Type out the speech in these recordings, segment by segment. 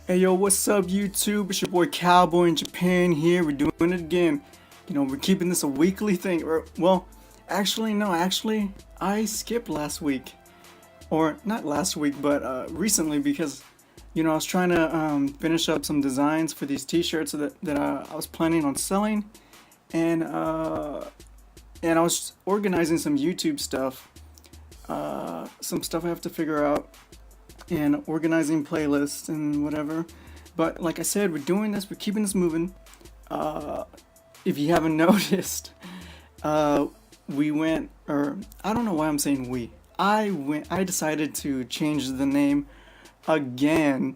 Hey yo, what's up YouTube? It's your boy Cowboy in Japan here. We're doing it again. We're keeping this a weekly thing. Well, actually, no, I skipped last week. Or not last week, but recently because, I was trying to finish up some designs for these t-shirts that I was planning on selling. And, and I was organizing some YouTube stuff. Some stuff I have to figure out and organizing playlists and whatever. But like I said, we're keeping this moving. If you haven't noticed, we went, or I don't know why I'm saying we. I decided to change the name again.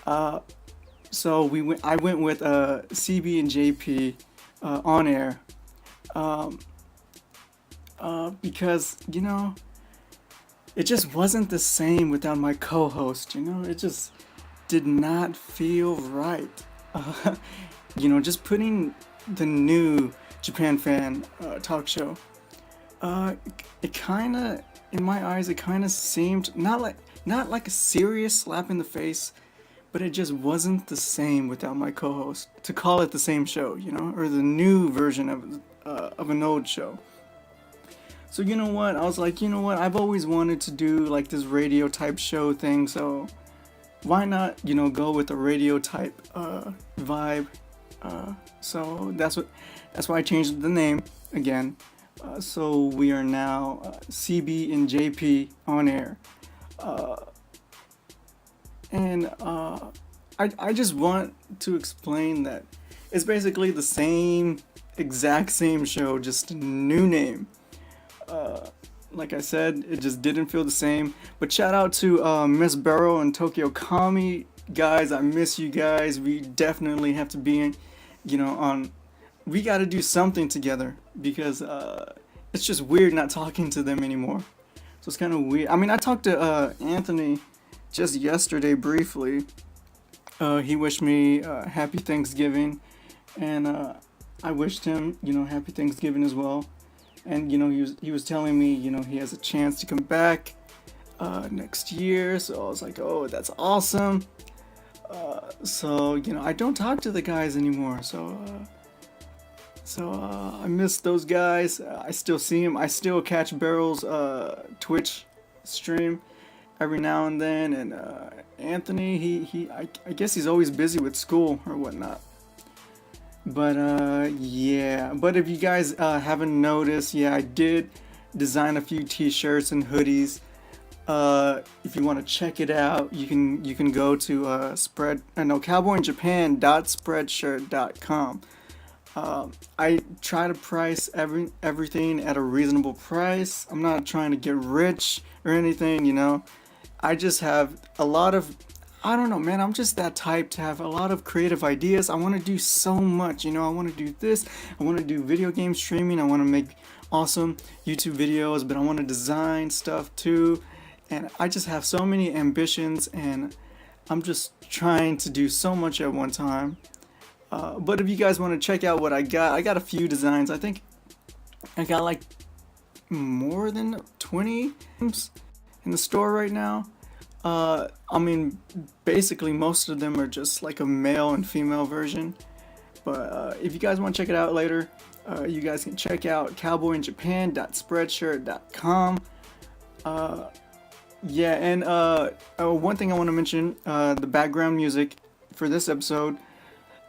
I went with CBNJP on air. Because it just wasn't the same without my co-host. It just did not feel right. Just putting the new Japan fan talk show. It kind of, in my eyes, it kind of seemed not like a serious slap in the face, but it just wasn't the same without my co-host. To call it the same show, or the new version of an old show. So you know what? I was like, I've always wanted to do like this radio type show thing, so why not, go with a radio type vibe. So that's why I changed the name again. So we are now CB and JP on air. And I just want to explain that it's basically the exact same show, just a new name. Like I said, it just didn't feel the same. But shout out to Miss Barrow and Tokyo Kami. Guys, I miss you guys. We definitely have to be on. We got to do something together because it's just weird not talking to them anymore. So it's kind of weird. I mean, I talked to Anthony just yesterday briefly. He wished me happy Thanksgiving, and I wished him, happy Thanksgiving as well. And he was telling me, he has a chance to come back next year. So I was like, oh, that's awesome. So I don't talk to the guys anymore. So I miss those guys. I still see him. I still catch Barrel's Twitch stream every now and then. And Anthony, I guess he's always busy with school or whatnot. But yeah, but if you guys haven't noticed, yeah, I did design a few t-shirts and hoodies. If you want to check it out, you can go to cowboyinjapan.spreadshirt.com. I try to price everything at a reasonable price. I'm not trying to get rich or anything, I just have a lot of, I don't know, man. I'm just that type to have a lot of creative ideas. I want to do so much, I want to do this. I want to do video game streaming. I want to make awesome YouTube videos, but I want to design stuff too. And I just have so many ambitions, and I'm just trying to do so much at one time. But if you guys want to check out what I got a few designs. I think I got like more than 20 in the store right now. I mean, basically most of them are just like a male and female version. But if you guys want to check it out later, you guys can check out cowboyinjapan.spreadshirt.com. Yeah, and one thing I want to mention, the background music for this episode,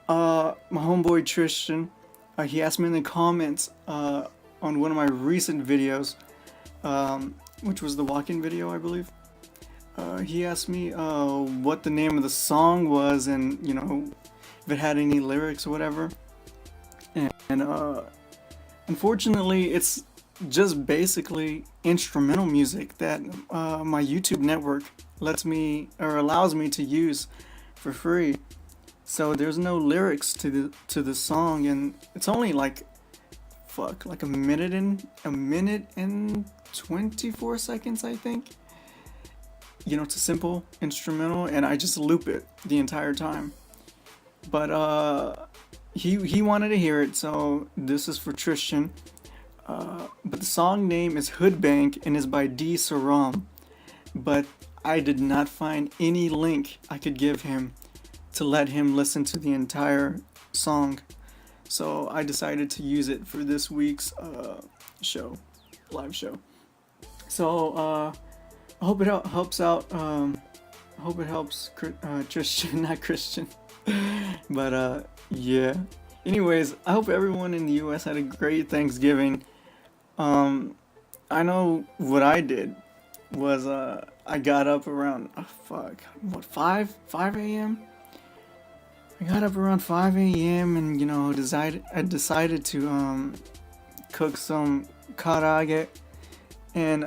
my homeboy Tristan, he asked me in the comments on one of my recent videos, which was the walk-in video, I believe. He asked me what the name of the song was, and if it had any lyrics or whatever. And unfortunately, it's just basically instrumental music that my YouTube network lets me or allows me to use for free. So there's no lyrics to the song, and it's only like a minute and 24 seconds, I think. It's a simple instrumental, and I just loop it the entire time. But he wanted to hear it, so this is for Tristan. But the song name is Hoodbank and is by D. Saram. But I did not find any link I could give him to let him listen to the entire song. So I decided to use it for this week's show, live show. So I hope it helps out. I hope it helps Tristan, not Christian. But yeah. Anyways, I hope everyone in the U.S. had a great Thanksgiving. I know what I did was I got up around 5 a.m. I got up around 5 a.m. and I decided to cook some karaage and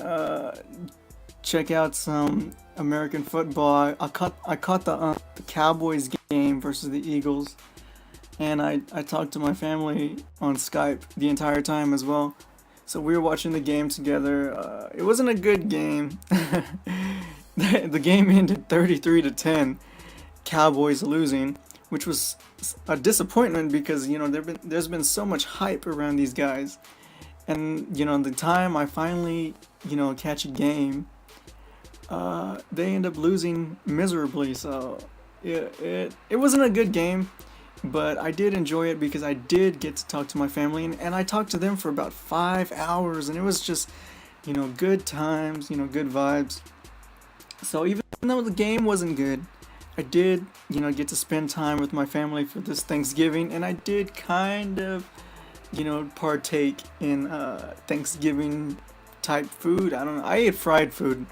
check out some American football. I caught the Cowboys game versus the Eagles, and I talked to my family on Skype the entire time as well. So we were watching the game together. It wasn't a good game. The game ended 33-10, Cowboys losing, which was a disappointment because there's been so much hype around these guys, and the time I finally catch a game, they end up losing miserably. So it wasn't a good game, but I did enjoy it because I did get to talk to my family, and I talked to them for about 5 hours, and it was just good times, good vibes. So even though the game wasn't good, I did get to spend time with my family for this Thanksgiving, and I did kind of partake in Thanksgiving type food. I don't know, I ate fried food,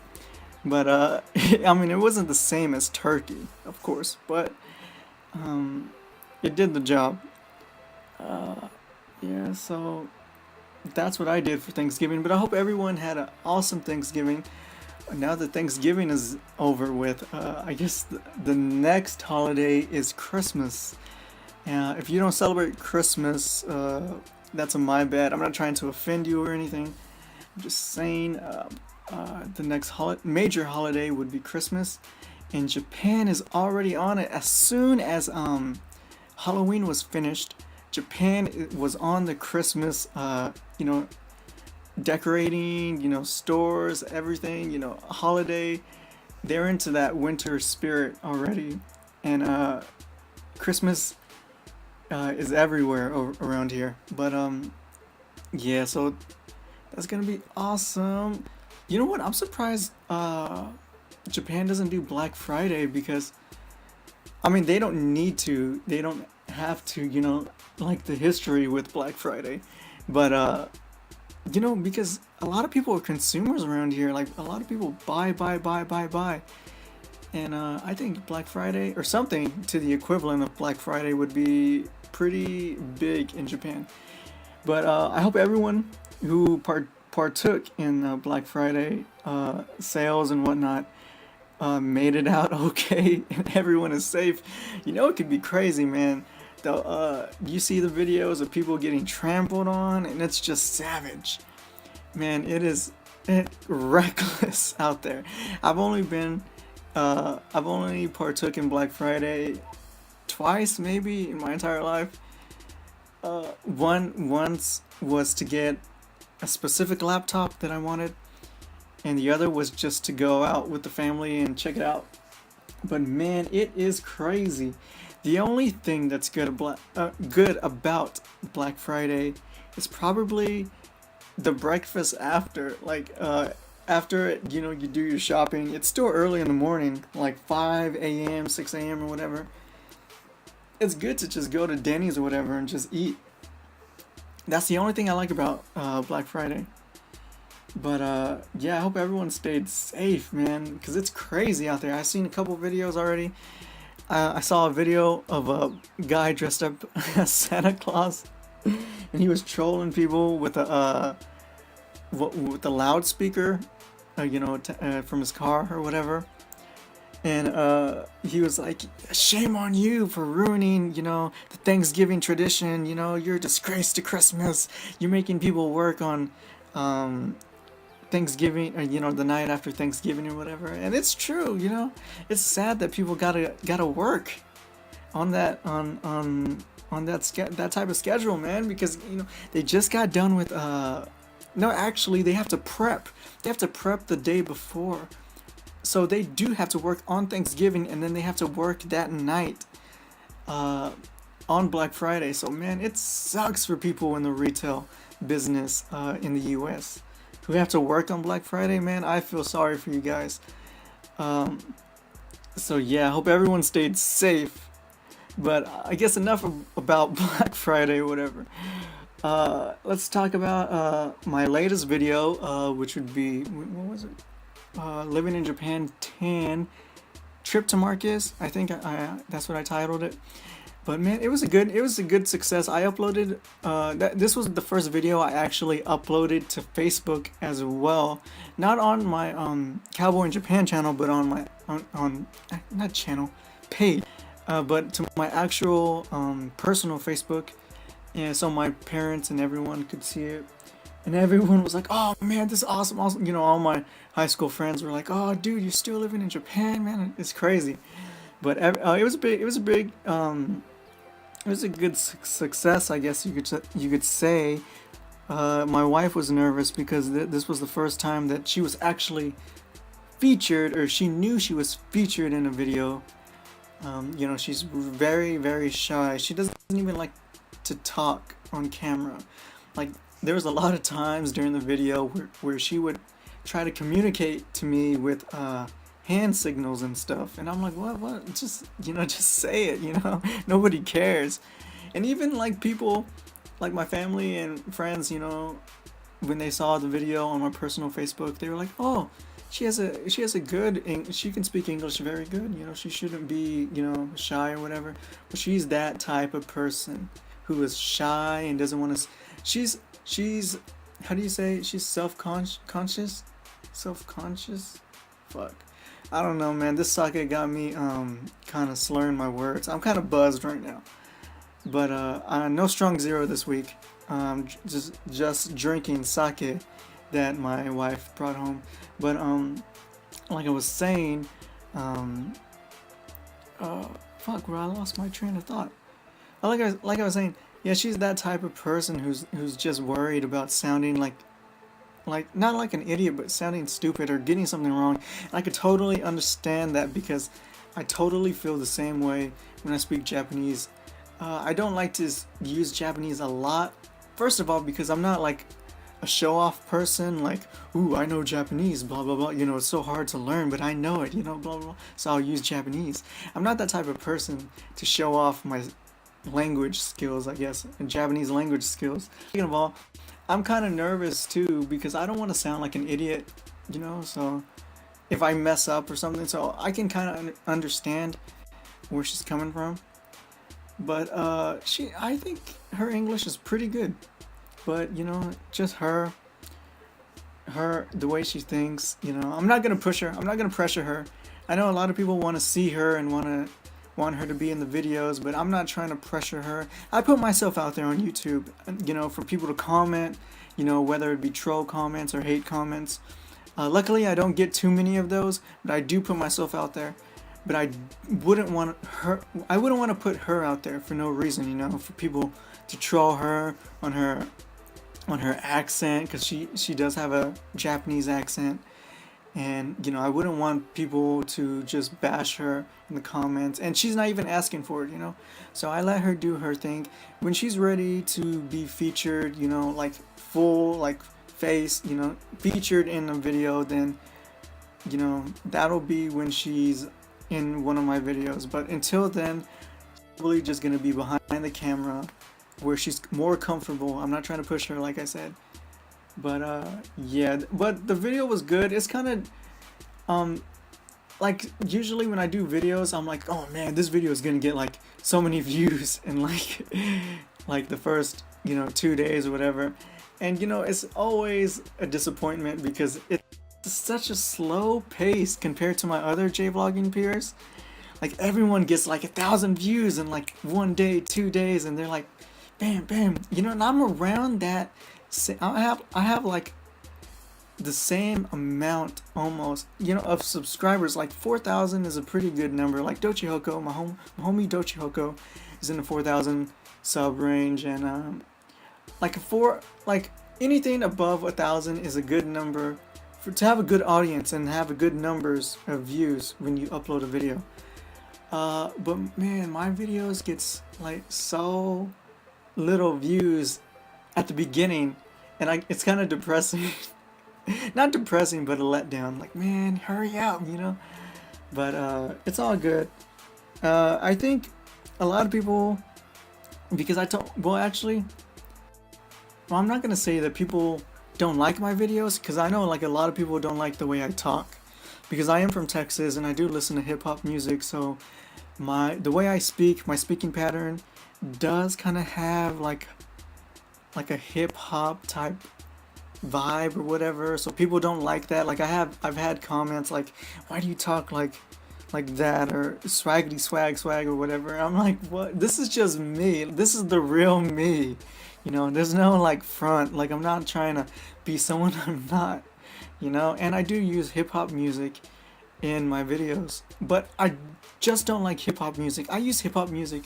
but I mean, it wasn't the same as turkey, of course, but it did the job. Yeah, so that's what I did for Thanksgiving. But I hope everyone had an awesome Thanksgiving. Now that Thanksgiving is over with, I guess the next holiday is Christmas. If you don't celebrate Christmas, that's on my bad. I'm not trying to offend you or anything. I'm just saying the next major holiday would be Christmas. And Japan is already on it. As soon as Halloween was finished, Japan was on the Christmas, decorating, stores, everything, holiday. They're into that winter spirit already, and Christmas is everywhere around here. But yeah, so that's gonna be awesome. You know what? I'm surprised Japan doesn't do Black Friday, because I mean, they don't need to. They don't have to, like the history with Black Friday. But because a lot of people are consumers around here. Like, a lot of people buy. And I think Black Friday, or something to the equivalent of Black Friday, would be pretty big in Japan. But I hope everyone who partook in Black Friday sales and whatnot made it out okay, and everyone is safe. It could be crazy, man. You see the videos of people getting trampled on, and it's just savage. Man, it is reckless out there. I've only partook in Black Friday twice, maybe, in my entire life. Once was to get a specific laptop that I wanted, and the other was just to go out with the family and check it out. But man, it is crazy. The only thing that's good about Black Friday is probably the breakfast after. Like, after you do your shopping, it's still early in the morning, like 5 a.m., 6 a.m. or whatever. It's good to just go to Denny's or whatever and just eat. That's the only thing I like about Black Friday. But yeah, I hope everyone stayed safe, man, because it's crazy out there. I've seen a couple videos already. I saw a video of a guy dressed up as Santa Claus, and he was trolling people with a loudspeaker, from his car or whatever. And he was like, "Shame on you for ruining, the Thanksgiving tradition. You're a disgrace to Christmas. You're making people work on Thanksgiving, or the night after Thanksgiving or whatever." And it's true, it's sad that people gotta work on that that type of schedule, man, because they just got done with no, actually they have to prep the day before, so they do have to work on Thanksgiving, and then they have to work that night. uh, on Black Friday. So man, it sucks for people in the retail business in the US who have to work on Black Friday. Man, I feel sorry for you guys. Um, so yeah, I hope everyone stayed safe. But I guess enough about Black Friday or whatever. Let's talk about my latest video, which would be, what was it? Living in Japan 10 trip to Marcus. I think that's what I titled it. But man, it was a good success. I uploaded this was the first video I actually uploaded to Facebook as well, not on my Cowboy in Japan channel, but on my on not channel, page, but to my actual personal Facebook, and so my parents and everyone could see it. And everyone was like, "Oh man, this is awesome!" Awesome, you know, all my high school friends were like, "Oh, dude, you're still living in Japan, man! It's crazy." But it was a good success, I guess you could say. My wife was nervous because this was the first time that she was actually featured, or she knew she was featured in a video. You know, she's very, very shy. She doesn't even like to talk on camera. Like, there was a lot of times during the video where she would try to communicate to me with hand signals and stuff, and I'm like, what, just, you know, just say it, you know. Nobody cares. And even like people like my family and friends, you know, when they saw the video on my personal Facebook, they were like, "Oh, she has a good she can speak English very good, you know, she shouldn't be, you know, shy or whatever." But she's that type of person who is shy and doesn't want to. She's how do you say, she's self-conscious. Fuck, I don't know, man. This sake got me kind of slurring my words. I'm kind of buzzed right now. But no strong zero this week. Just drinking sake that my wife brought home. But like I was saying, fuck, where I lost my train of thought. Like I was saying, yeah, she's that type of person who's just worried about sounding like not like an idiot, but sounding stupid or getting something wrong. And I could totally understand that, because I totally feel the same way when I speak Japanese. I don't like to use Japanese a lot. First of all, because I'm not like a show-off person, like, "Ooh, I know Japanese, blah blah blah." You know, it's so hard to learn, but I know it, you know, blah blah blah. So I'll use Japanese. I'm not that type of person to show off my language skills, I guess, and Japanese language skills. Second of all, I'm kind of nervous too, because I don't want to sound like an idiot, you know. So if I mess up or something, so I can kind of understand where she's coming from. But I think her English is pretty good. But you know, just her, the way she thinks, you know. I'm not gonna push her. I'm not gonna pressure her. I know a lot of people want to see her and want her to be in the videos, but I'm not trying to pressure her. I put myself out there on YouTube, you know, for people to comment, you know, whether it be troll comments or hate comments. Luckily, I don't get too many of those, but I do put myself out there. But I wouldn't want to put her out there for no reason, you know, for people to troll her on her accent, because she does have a Japanese accent. And, you know, I wouldn't want people to just bash her in the comments. And she's not even asking for it, you know. So I let her do her thing. When she's ready to be featured, you know, like full, like face, you know, featured in a video, then, you know, that'll be when she's in one of my videos. But until then, probably just going to be behind the camera where she's more comfortable. I'm not trying to push her, like I said. But yeah, but the video was good. It's kind of like, usually when I do videos, I'm like, "Oh man, this video is gonna get like so many views in like the first, you know, 2 days or whatever." And you know, it's always a disappointment because it's such a slow pace compared to my other Jvlogging peers. Like, everyone gets like 1,000 views in like 1 day, 2 days, and they're like, bam, bam, you know. And I'm around that. I have like the same amount almost, you know, of subscribers. Like 4,000 is a pretty good number. Like Dochihoko, my homie Dochihoko is in the 4,000 sub range, and like anything above 1,000 is a good number to have a good audience and have a good numbers of views when you upload a video. But man, my videos gets like so little views at the beginning, and it's kind of depressing. Not depressing, but a letdown. Like, man, hurry up, you know. But it's all good. I think a lot of people, because well, actually, well, I'm not gonna say that people don't like my videos, because I know like a lot of people don't like the way I talk, because I am from Texas and I do listen to hip hop music, so the way I speak, my speaking pattern does kind of have like a hip hop type vibe or whatever. So people don't like that. Like I've had comments like, why do you talk like that, or swaggity swag or whatever. I'm like, what? This is just me. This is the real me. You know, there's no like front. Like I'm not trying to be someone I'm not, you know? And I do use hip hop music in my videos, but I just don't like hip hop music. I use hip hop music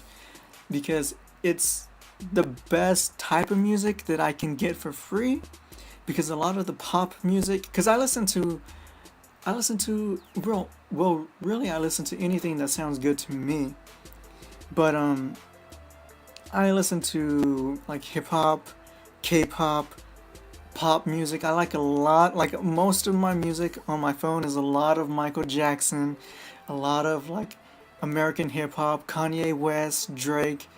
because it's the best type of music that I can get for free, because a lot of the pop music, because I listen to really I listen to anything that sounds good to me. But I listen to like hip hop, K-pop, pop music. I like a lot, like most of my music on my phone is a lot of Michael Jackson, a lot of like American hip hop, Kanye West, Drake,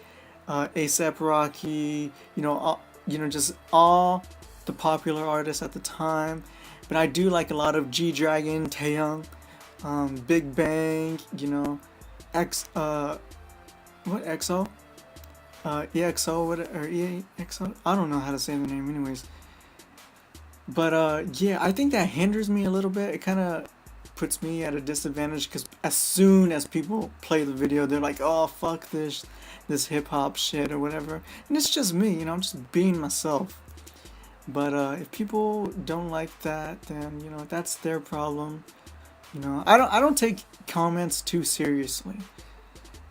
ASAP Rocky, just all the popular artists at the time. But I do like a lot of G Dragon, Taeyong, Big Bang, what EXO, EXO, what or EXO? I don't know how to say the name, anyways. But yeah, I think that hinders me a little bit. It kind of puts me at a disadvantage, because as soon as people play the video, they're like, "Oh, fuck this hip hop shit or whatever," and it's just me, I'm just being myself. But if people don't like that, then that's their problem. I don't take comments too seriously.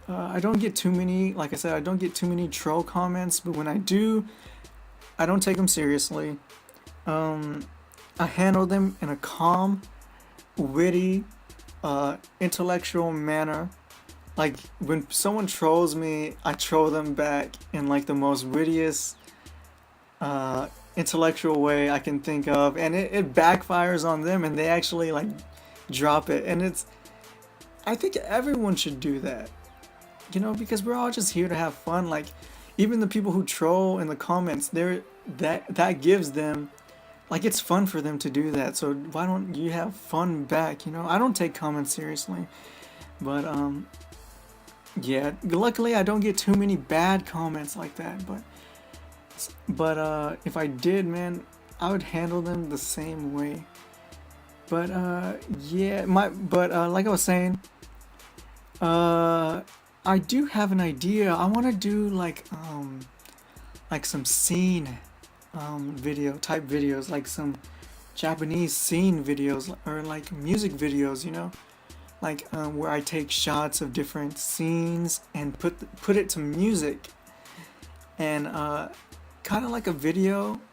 I don't get too many, like I said, I don't get too many troll comments, but when I do, I don't take them seriously. I handle them in a calm, witty, intellectual manner. Like when someone trolls me, I troll them back in like the most wittiest, intellectual way I can think of, and it backfires on them, and they actually like drop it. And I think everyone should do that, because we're all just here to have fun. Like even the people who troll in the comments, that gives them, like, it's fun for them to do that. So why don't you have fun back? I don't take comments seriously, but yeah, luckily I don't get too many bad comments like that. But if I did, man, I would handle them the same way. But yeah, like I was saying, I do have an idea. I want to do like some scene video type videos, like some Japanese scene videos, or like music videos, like where I take shots of different scenes and put it to music, and kind of like a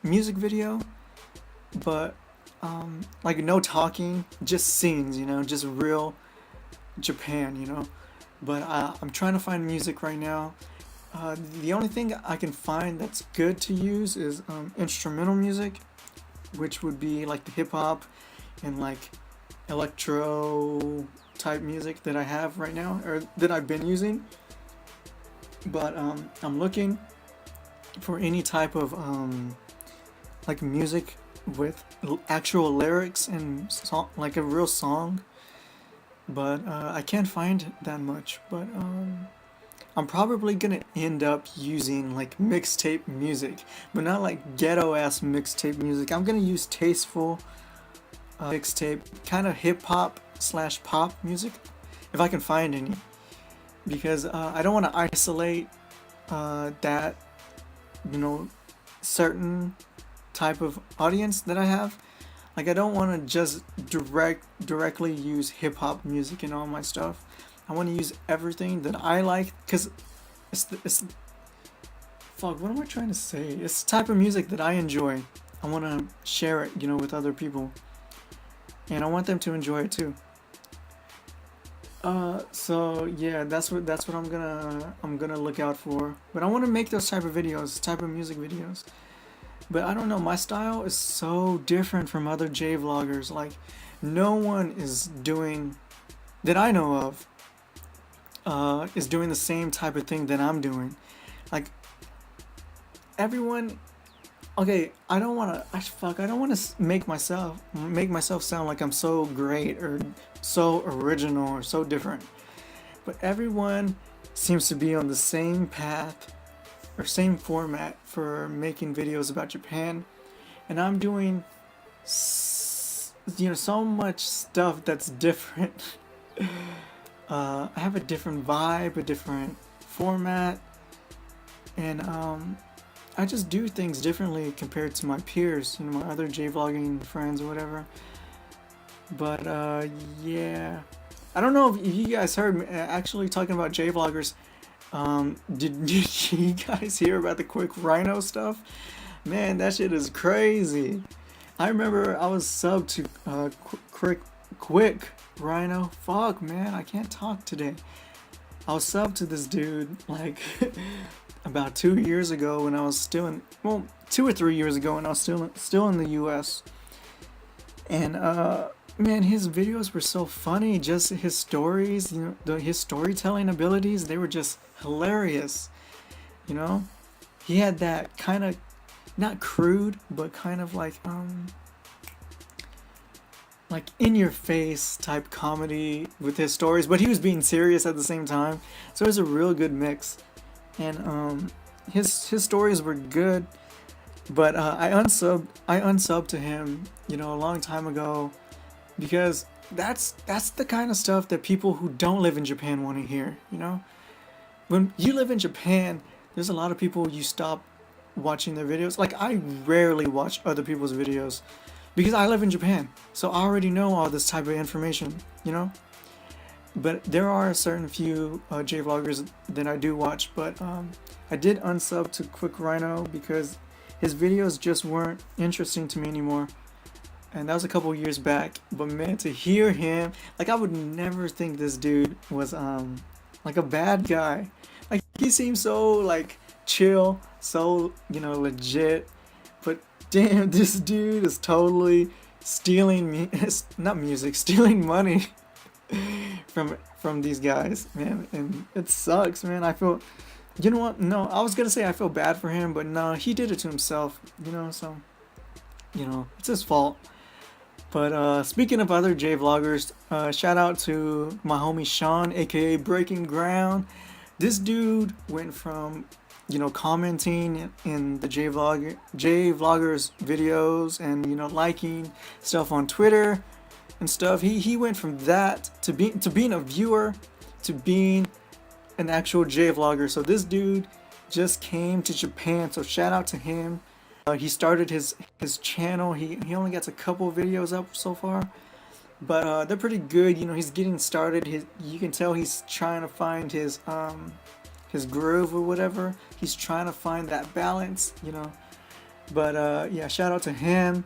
music video, but like no talking, just scenes, just real Japan. But I'm trying to find music right now. The only thing I can find that's good to use is instrumental music, which would be like the hip hop and like electro type music that I have right now, or that I've been using. But I'm looking for any type of like music with actual lyrics and song, like a real song. But I can't find that much. But I'm probably gonna end up using like mixtape music, but not like ghetto ass mixtape music. I'm gonna use tasteful mixtape, kind of hip hop / pop music, if I can find any, because I don't want to isolate that certain type of audience that I have. Like I don't want to just directly use hip hop music in all my stuff. I want to use everything that I like, because it's fuck, what am I trying to say? It's the type of music that I enjoy. I want to share it, with other people, and I want them to enjoy it too. So yeah, that's what I'm gonna look out for. But I want to make those type of videos, type of music videos. But I don't know, my style is so different from other J vloggers. Like, no one is doing that I know of. Is doing the same type of thing that I'm doing. Like, everyone. Okay, I don't wanna. I don't wanna make myself sound like I'm so great or so original or so different. But everyone seems to be on the same path or same format for making videos about Japan, and I'm doing, so much stuff that's different. I have a different vibe, a different format, and I just do things differently compared to my peers, my other J vlogging friends or whatever. But yeah, I don't know if you guys heard me actually talking about J vloggers. Did you guys hear about the QuickRhino stuff? Man, that shit is crazy. I remember I was subbed to QuickRhino. Fuck, man, I can't talk today. I was subbed to this dude like about 2 years ago when I was still in, well, 2 or 3 years ago when I was still in the U.S. And man, his videos were so funny. Just his stories, his storytelling abilities, they were just hilarious. You know, he had that kind of not crude, but kind of like in your face type comedy with his stories, but he was being serious at the same time. So it was a real good mix. And his stories were good, but I unsubbed to him, a long time ago, because that's the kind of stuff that people who don't live in Japan want to hear. When you live in Japan, there's a lot of people you stop watching their videos. Like, I rarely watch other people's videos because I live in Japan, so I already know all this type of information. But there are a certain few J vloggers that I do watch, but I did unsub to QuickRhino because his videos just weren't interesting to me anymore. And that was a couple years back. But man, to hear him, like, I would never think this dude was like a bad guy. Like, he seems so like chill, so legit. But damn, this dude is totally stealing stealing money from these guys, man, and it sucks, man. I feel, you know what? No, I was gonna say I feel bad for him, but no, he did it to himself, so it's his fault. But speaking of other J vloggers, shout out to my homie Sean, aka Breaking Ground. This dude went from commenting in the J vloggers videos and liking stuff on Twitter and stuff. He went from that to being a viewer to being an actual J vlogger. So this dude just came to Japan. So shout out to him. He started his channel. He only gets a couple videos up so far, but they're pretty good. He's getting started. You can tell he's trying to find his groove or whatever. He's trying to find that balance. But yeah, shout out to him.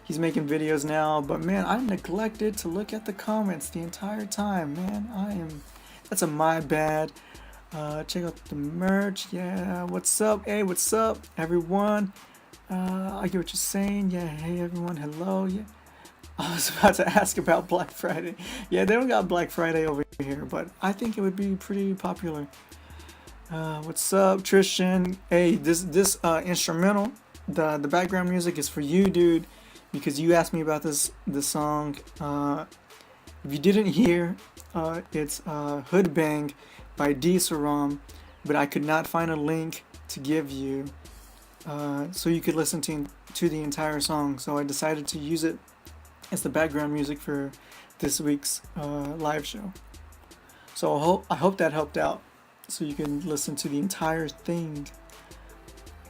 He's making videos now, but man, I neglected to look at the comments the entire time, man. That's my bad. Check out the merch. Yeah, what's up? Hey, what's up, everyone? I get what you're saying. Yeah, hey, everyone, hello. Yeah, I was about to ask about Black Friday. Yeah, they don't got Black Friday over here, but I think it would be pretty popular. What's up, Tristan? Hey, this instrumental, the background music is for you, dude, because you asked me about this song. If you didn't hear, it's Hood Bang by D Saram, but I could not find a link to give you so you could listen to the entire song. So I decided to use it as the background music for this week's live show. So I hope that helped out, so you can listen to the entire thing.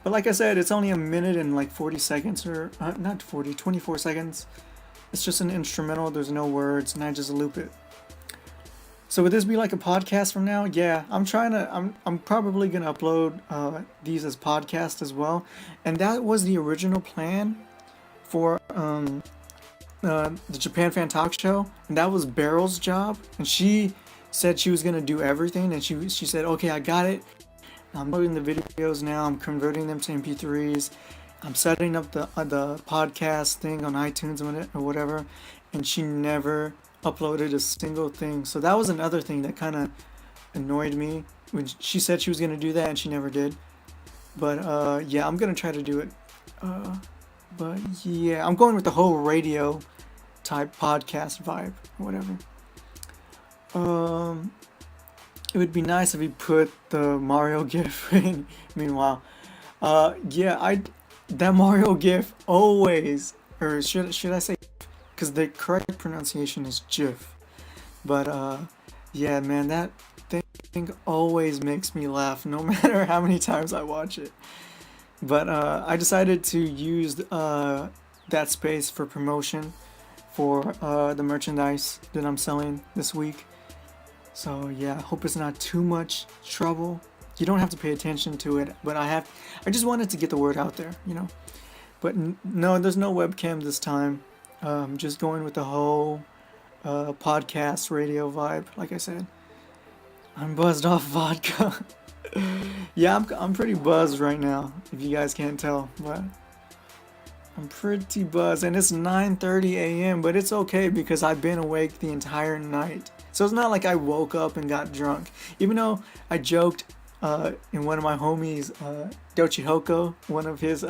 But like I said, it's only a minute and like 40 seconds, or not 40, 24 seconds. It's just an instrumental. There's no words, and I just loop it. So would this be like a podcast from now? Yeah, I'm probably gonna upload these as podcasts as well. And that was the original plan for the Japan Fan Talk Show, and that was Beryl's job. And she said she was gonna do everything, and she said, okay, I got it. I'm uploading the videos now. I'm converting them to MP3s. I'm setting up the podcast thing on iTunes or whatever, and she never uploaded a single thing. So that was another thing that kind of annoyed me when she said she was gonna do that and she never did. But yeah, I'm gonna try to do it. But yeah, I'm going with the whole radio type podcast vibe, whatever. It would be nice if we put the Mario GIF in. Meanwhile, yeah, that Mario GIF always, or should I say, because the correct pronunciation is GIF. But yeah, man, that thing always makes me laugh, no matter how many times I watch it. But I decided to use that space for promotion for the merchandise that I'm selling this week. So yeah, I hope it's not too much trouble. You don't have to pay attention to it, but I just wanted to get the word out there, you know. But no, there's no webcam this time. Just going with the whole podcast radio vibe, like I said. I'm buzzed off vodka. Yeah, I'm pretty buzzed right now, if you guys can't tell, but I'm pretty buzzed, and it's 9:30 a.m., but it's okay because I've been awake the entire night. So it's not like I woke up and got drunk. Even though I joked in one of my homies, Dochi Hoko, one of his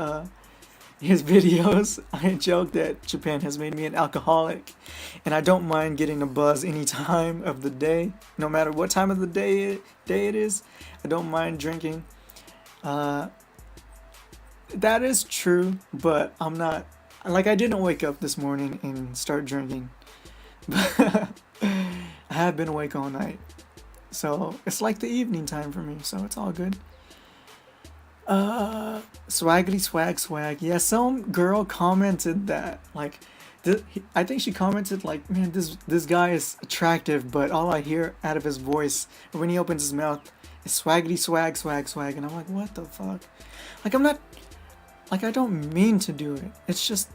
videos, I joked that Japan has made me an alcoholic, and I don't mind getting a buzz any time of the day, no matter what time of the day it is. I don't mind drinking. That is true, but I'm not, like, I didn't wake up this morning and start drinking. I have been awake all night, so it's like the evening time for me, so it's all good. Swaggity swag. Yeah, some girl commented that, like, I think she commented like, man, this guy is attractive, but all I hear out of his voice when he opens his mouth is swaggity swag, and I'm like, what the fuck? Like, I'm not, like, I don't mean to do it. It's just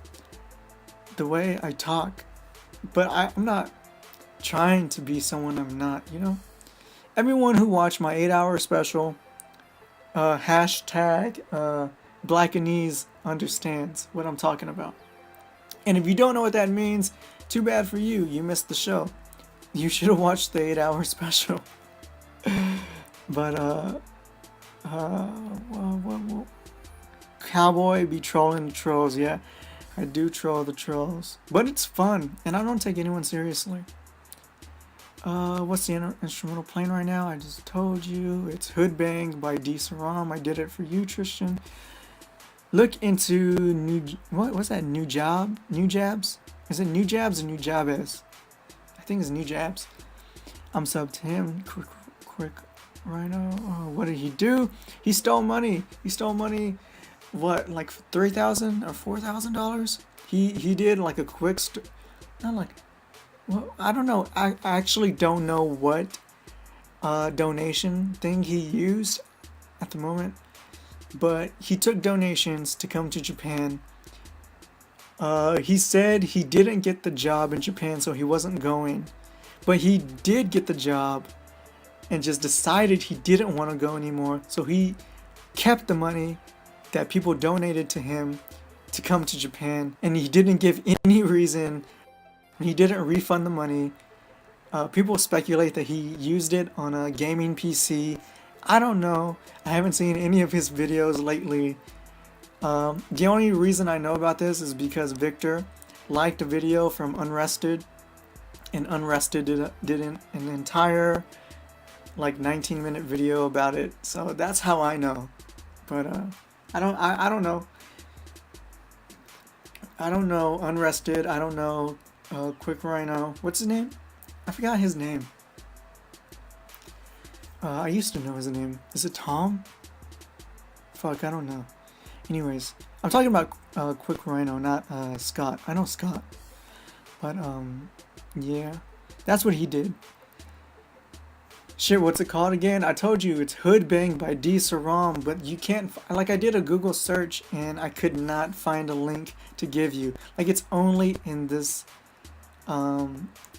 the way I talk, but I'm not trying to be someone I'm not, you know. Everyone who watched my 8-hour special, hashtag Blackanese understands what I'm talking about. And if you don't know what that means, too bad for you. You missed the show. You should have watched the 8-hour special. But Cowboy be trolling the trolls. Yeah, I do troll the trolls, but it's fun, and I don't take anyone seriously. What's the instrumental playing right now? I just told you. It's Hood Bang by D. Saram. I did it for you, Tristan. Look into what's that? New Jabs? Is it New Jabs or New Jabez? I think it's New Jabs. I'm sub to him. QuickRhino. Oh, what did he do? He stole money. What, like $3,000 or $4,000? He did like a quick not like. Well, I don't know. I actually don't know what donation thing he used at the moment, but he took donations to come to Japan. He said he didn't get the job in Japan, so he wasn't going, but he did get the job and just decided he didn't want to go anymore, so he kept the money that people donated to him to come to Japan, and he didn't give any reason. He didn't refund the money. People speculate that he used it on a gaming PC. I don't know. I haven't seen any of his videos lately. The only reason I know about this is because Victor liked a video from Unrested, and Unrested did an entire like 19-minute video about it. So that's how I know. But I don't know. I don't know Unrested. I don't know QuickRhino. What's his name? I forgot his name. I used to know his name. Is it Tom? Fuck, I don't know. Anyways, I'm talking about QuickRhino, not Scott. I know Scott. But yeah, that's what he did. Shit, what's it called again? I told you it's Hood Bang by D. Saram, but you can't, like, I did a Google search and I could not find a link to give you. Like, it's only in this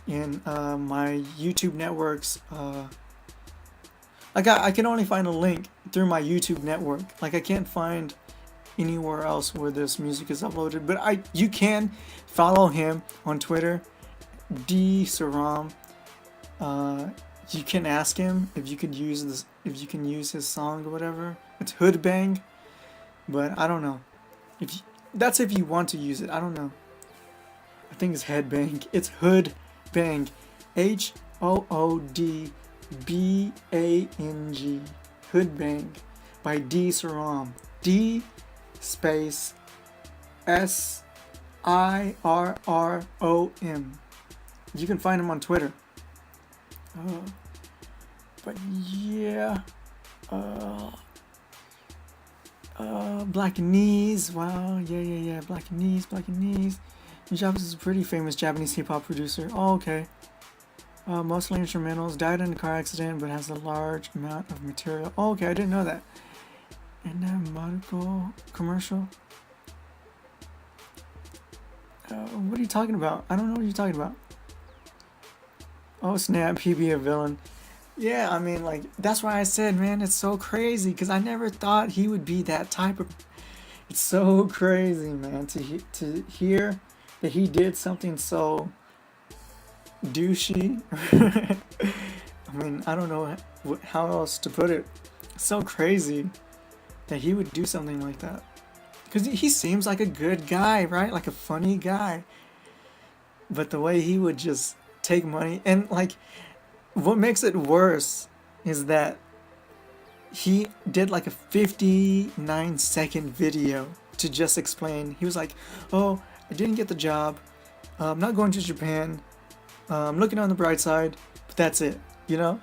in my YouTube networks. I can only find a link through my YouTube network. Like I can't find anywhere else where this music is uploaded. But you can follow him on Twitter, dsaram. You can ask him if you could use this, if you can use his song or whatever. It's Hood Bang, but I don't know. That's if you want to use it. I don't know. I think it's Headbang. It's Hood Bang, HOODBANG, Hood Bang by dsaram. D space SIRROM. You can find him on Twitter. But yeah, Black Knees. Wow, yeah. Black Knees. Jvloggers is a pretty famous Japanese hip-hop producer. Oh, okay. Mostly instrumentals. Died in a car accident, but has a large amount of material. Oh, okay, I didn't know that. And that Marco commercial. What are you talking about? I don't know what you're talking about. Oh snap, he be a villain. Yeah, I mean, like, that's why I said, man, it's so crazy, because I never thought he would be that type of... It's so crazy, man, to hear that he did something so douchey. I mean, I don't know how else to put it. It's so crazy that he would do something like that. Because he seems like a good guy, right? Like a funny guy. But the way he would just take money, and like, what makes it worse is that he did like a 59-second video to just explain. He was like, oh, I didn't get the job, I'm not going to Japan, I'm looking on the bright side, but that's it, you know?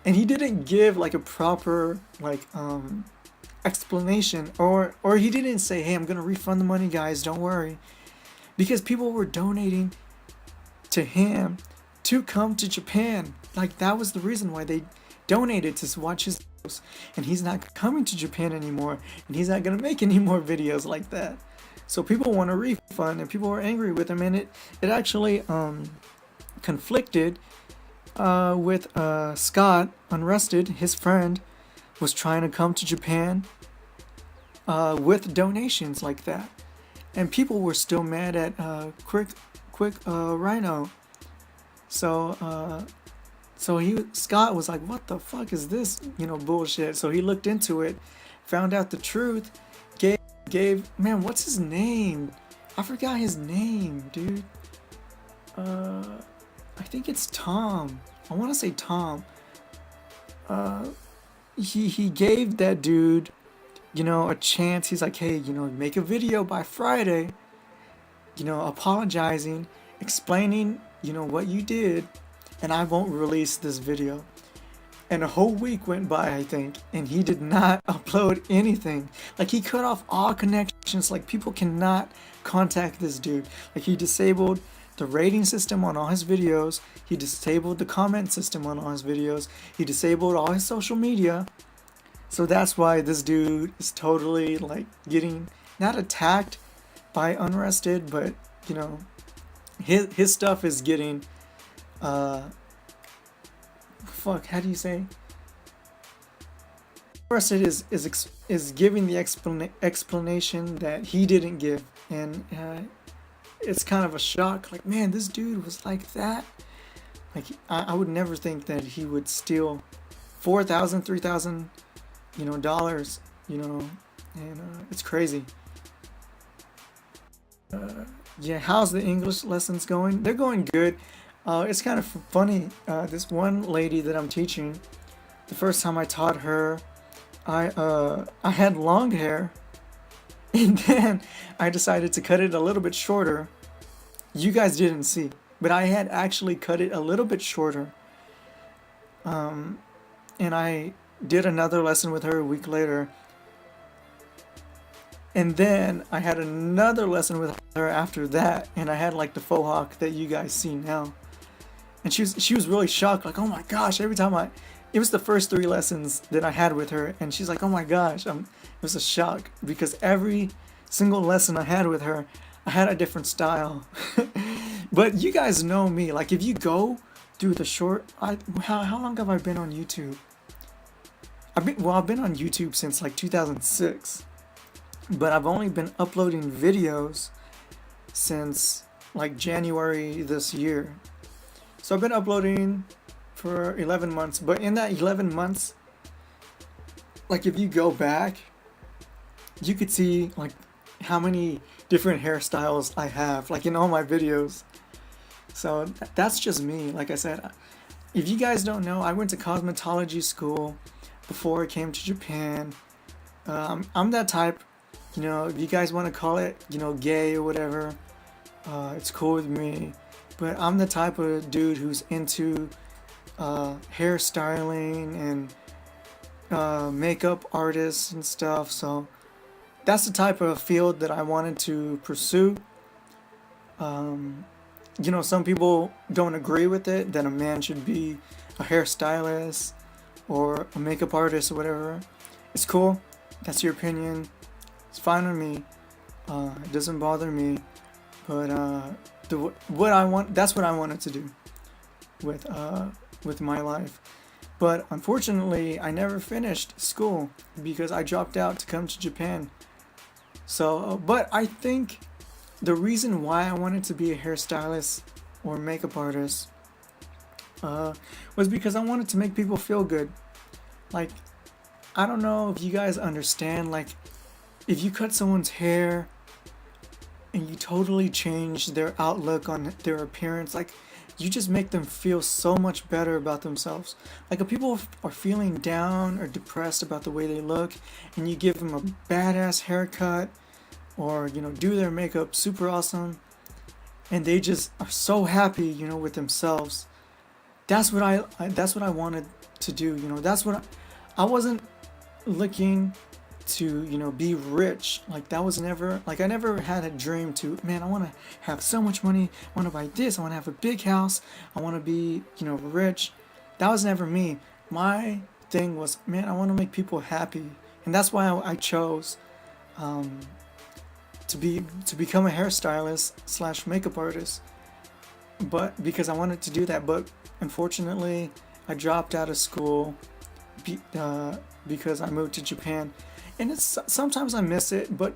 And he didn't give like a proper like explanation, or he didn't say, hey, I'm gonna refund the money, guys, don't worry, because people were donating to him to come to Japan. Like, that was the reason why they donated, to watch his videos. And he's not coming to Japan anymore, and he's not gonna make any more videos like that. So people want a refund, and people were angry with him, and it actually conflicted with Scott Unrested. His friend was trying to come to Japan with donations like that, and people were still mad at QuickRhino. So Scott was like, what the fuck is this, bullshit? So he looked into it, found out the truth, gave man, what's his name? I forgot his name, dude. I think it's Tom. I want to say Tom. He gave that dude, a chance. He's like, hey, make a video by Friday, apologizing, explaining, what you did, and I won't release this video. And a whole week went by, I think, and he did not upload anything. Like, he cut off all connections. Like, people cannot contact this dude. Like, he disabled the rating system on all his videos. He disabled the comment system on all his videos. He disabled all his social media. So that's why this dude is totally, like, getting, not attacked by Unrested, but, his stuff is getting, fuck, how do you say? Unrested is giving the explanation that he didn't give, and it's kind of a shock. Like, man, this dude was like that. Like, I would never think that he would steal $4,000, $3,000, dollars, and it's crazy. Yeah, how's the English lessons going? They're going good. It's kind of funny. This one lady that I'm teaching, the first time I taught her, I had long hair, and then I decided to cut it a little bit shorter. You guys didn't see, but I had actually cut it a little bit shorter. And I did another lesson with her a week later. And then I had another lesson with her after that, and I had like the faux hawk that you guys see now. And she was really shocked, like, oh my gosh, every time it was the first 3 lessons that I had with her, and she's like, oh my gosh, it was a shock, because every single lesson I had with her, I had a different style. But you guys know me. Like, if you go through the short, how long have I been on YouTube? I've been on YouTube since like 2006, but I've only been uploading videos since like January this year. So I've been uploading for 11 months, but in that 11 months, like if you go back, you could see like how many different hairstyles I have, like in all my videos. So that's just me. Like I said, if you guys don't know, I went to cosmetology school before I came to Japan. I'm that type, if you guys want to call it, gay or whatever, it's cool with me. But I'm the type of dude who's into hairstyling and makeup artists and stuff. So that's the type of field that I wanted to pursue. Some people don't agree with it, that a man should be a hairstylist or a makeup artist or whatever. It's cool. That's your opinion. It's fine with me. It doesn't bother me. But that's what I wanted to do with my life. But unfortunately, I never finished school because I dropped out to come to Japan. So, but I think the reason why I wanted to be a hairstylist or makeup artist was because I wanted to make people feel good. Like, I don't know if you guys understand, like, if you cut someone's hair and you totally change their outlook on their appearance, like, you just make them feel so much better about themselves. Like, if people are feeling down or depressed about the way they look, and you give them a badass haircut, or do their makeup super awesome, and they just are so happy, with themselves. That's what I wanted to do. That's what I wasn't looking to be rich. Like, that was never, like, I never had a dream to, man, I want to have so much money, I want to buy this, I want to have a big house, I want to be rich. That was never me. My thing was, man, I want to make people happy, and that's why I chose to become a hairstylist / makeup artist. But because I wanted to do that, but unfortunately I dropped out of school because I moved to Japan. And it's sometimes I miss it, but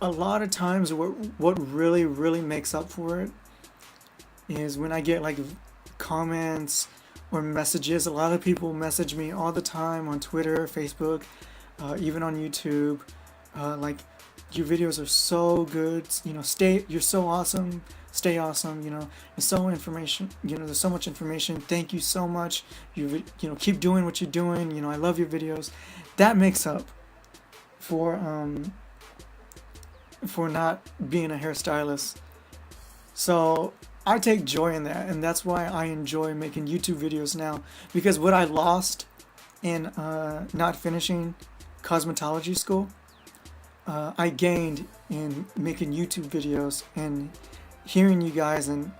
a lot of times what really makes up for it is when I get like comments or messages. A lot of people message me all the time on Twitter, Facebook, even on YouTube, like, your videos are so good, you're so awesome, stay awesome, there's so information, there's so much information, thank you so much, keep doing what you're doing, I love your videos. That makes up for not being a hairstylist. So I take joy in that, and that's why I enjoy making YouTube videos now, because what I lost in not finishing cosmetology school, I gained in making YouTube videos and hearing you guys and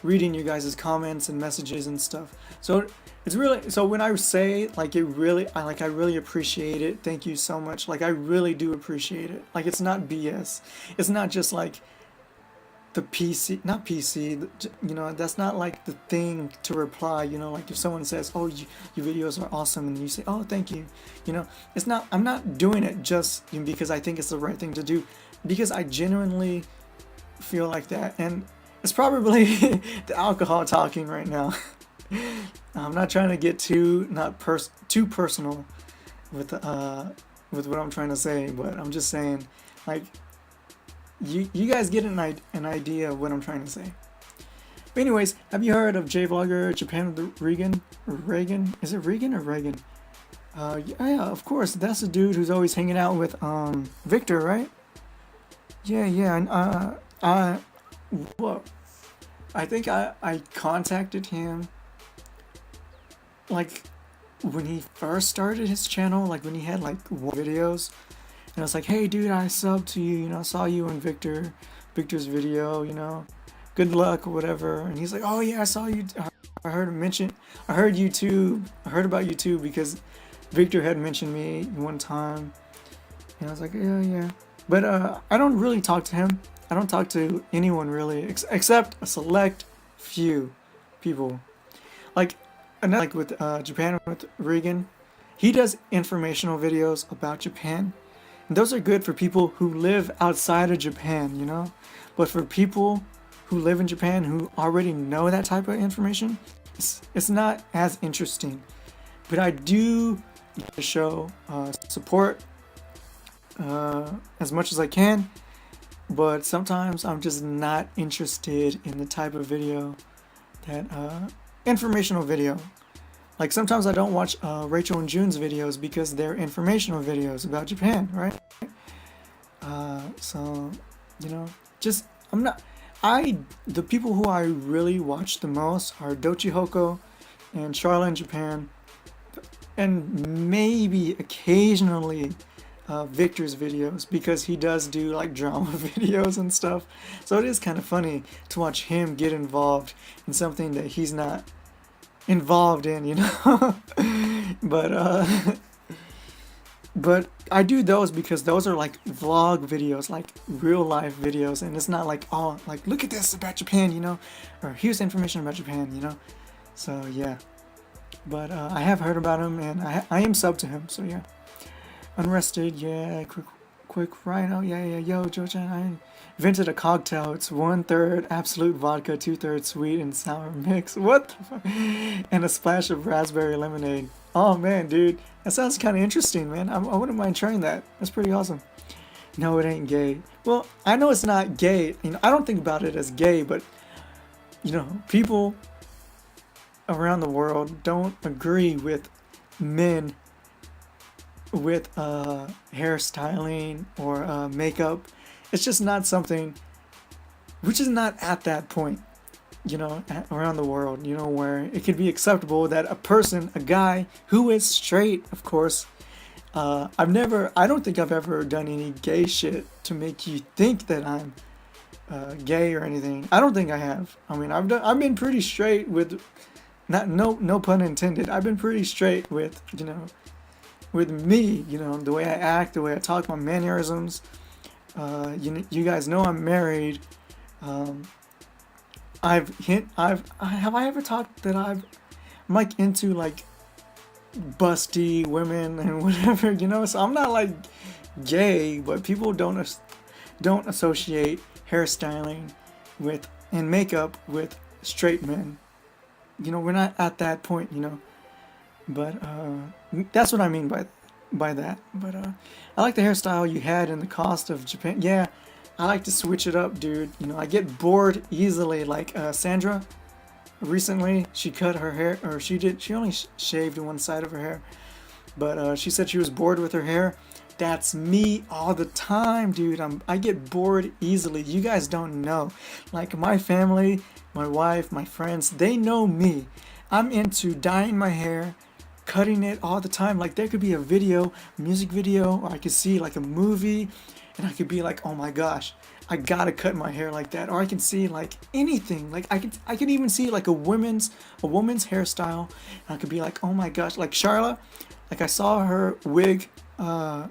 reading you guys' comments and messages and stuff. So it's really, so when I say like I really appreciate it, thank you so much, like I really do appreciate it. Like, it's not BS. It's not just like the not PC, that's not like the thing to reply, like if someone says, oh, your videos are awesome, and you say, oh, thank you, it's not, I'm not doing it just because I think it's the right thing to do, because I genuinely feel like that. And it's probably the alcohol talking right now. I'm not trying to get too personal with what I'm trying to say, but I'm just saying, like, you guys get an idea of what I'm trying to say. But anyways, have you heard of Jvlogger Japan with Reagan? Is it Regan or Reagan? Yeah, of course. That's the dude who's always hanging out with Victor, right? Yeah. And well, I think I contacted him like when he first started his channel, like when he had like videos. And I was like, hey dude, I subbed to you, I saw you in Victor's video, good luck or whatever. And he's like, oh yeah, I saw you, I heard you too, I heard about you too, because Victor had mentioned me one time. And I was like, yeah. But I don't really talk to him. I don't talk to anyone really, except a select few people. Like, another, like with Japan with Regan, he does informational videos about Japan. And those are good for people who live outside of Japan, you know? But for people who live in Japan who already know that type of information, it's not as interesting. But I do show support as much as I can, but sometimes I'm just not interested in the type of video that informational video. Like sometimes I don't watch Rachel and June's videos because they're informational videos about Japan, right? So, you know, just I'm not. The people who I really watch the most are Dochi Hoko and Charlotte in Japan, and maybe occasionally Victor's videos, because he does do like drama videos and stuff. So it is kind of funny to watch him get involved in something that he's not involved in, you know. But I do those because those are like vlog videos, like real life videos, and it's not like, oh, like look at this about Japan, you know, or here's information about Japan, you know. So yeah, but I have heard about him, and I am sub to him, so yeah. Unrested, yeah. QuickRhino, yeah. Yo, Joe-chan, I invented a cocktail. It's 1/3 absolute vodka, 2/3 sweet and sour mix. What the fuck? And a splash of raspberry lemonade. Oh man, dude, that sounds kind of interesting, man. I wouldn't mind trying that. That's pretty awesome. No, it ain't gay. Well, I know it's not gay. You know, I don't think about it as gay, but you know, people around the world don't agree with men with hairstyling or makeup. It's just not something, which is not at that point, you know, around the world, you know, where it could be acceptable that a person, a guy who is straight, of course, I don't think I've ever done any gay shit to make you think that I'm gay or anything. I don't think I have. I mean, I've been pretty straight with, no pun intended. I've been pretty straight with, you know, with me, you know, the way I act, the way I talk, my mannerisms. You guys know I'm married. Have I ever talked that I'm like into like busty women and whatever, you know? So I'm not like gay, but people don't associate hairstyling with and makeup with straight men. You know, we're not at that point, you know. But that's what I mean by that. But I like the hairstyle you had and the cost of Japan. Yeah, I like to switch it up, dude. You know, I get bored easily. Like Sandra, recently she cut her hair, or she only shaved one side of her hair. But she said she was bored with her hair. That's me all the time, dude. I get bored easily. You guys don't know. Like my family, my wife, my friends, they know me. I'm into dyeing my hair, cutting it all the time. Like there could be a video, music video, or I could see like a movie, and I could be like, oh my gosh, I gotta cut my hair like that. Or I can see like anything. Like I could even see like a woman's hairstyle, and I could be like, oh my gosh, like Charlotte. Like I saw her wig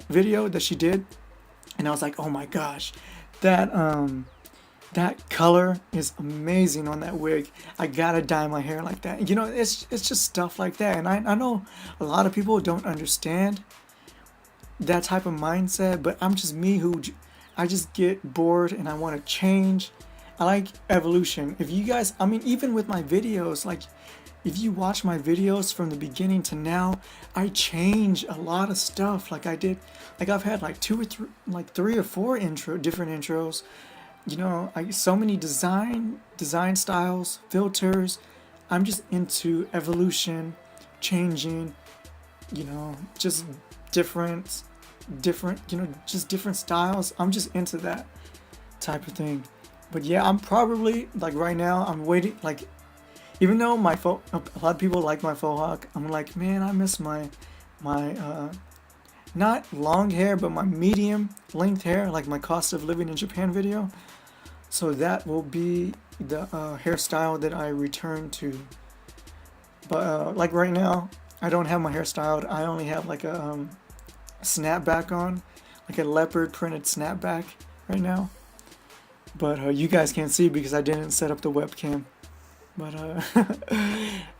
video that she did, and I was like, oh my gosh, that color is amazing on that wig. I gotta dye my hair like that. You know, it's just stuff like that. And I know a lot of people don't understand that type of mindset, but I'm just me who I just get bored and I want to change. I like evolution. If you guys, I mean, even with my videos, like if you watch my videos from the beginning to now, I change a lot of stuff. Like I did, like I've had like 3 or 4 different intros. You know, so many design styles, filters. I'm just into evolution, changing, you know, just different, you know, just different styles. I'm just into that type of thing. But yeah, I'm probably like right now, I'm waiting, like, even though a lot of people like my faux hawk, I'm like, man, I miss my not long hair, but my medium length hair, like my cost of living in Japan video. So that will be the hairstyle that I return to. But like right now, I don't have my hair styled. I only have like a snapback on, like a leopard printed snapback right now. but you guys can't see because I didn't set up the webcam. But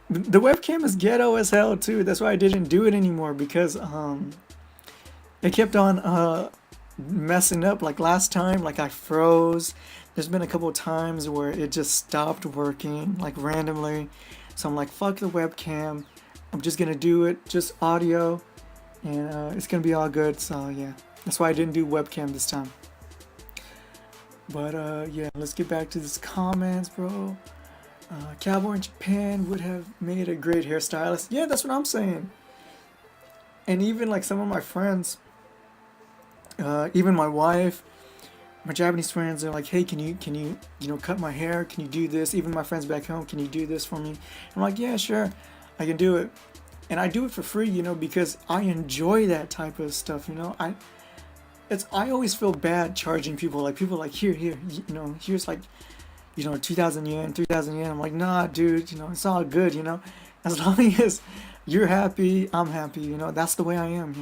the webcam is ghetto as hell too. That's why I didn't do it anymore, because it kept on messing up. Like last time, like I froze. There's been a couple of times where it just stopped working, like randomly. So I'm like, fuck the webcam. I'm just gonna do it, just audio, and it's gonna be all good. So yeah, that's why I didn't do webcam this time. But yeah, let's get back to this comments, bro. Cowboy in Japan would have made a great hairstylist. Yeah, that's what I'm saying. And even like some of my friends, even my wife, my Japanese friends are like, hey, can you cut my hair? Can you do this? Even my friends back home, can you do this for me? I'm like, yeah, sure, I can do it. And I do it for free, because I enjoy that type of stuff, I always feel bad charging people. Like people like, here, here's like, 2,000 yen, 3,000 yen. I'm like, nah, dude, it's all good, as long as you're happy, I'm happy, that's the way I am,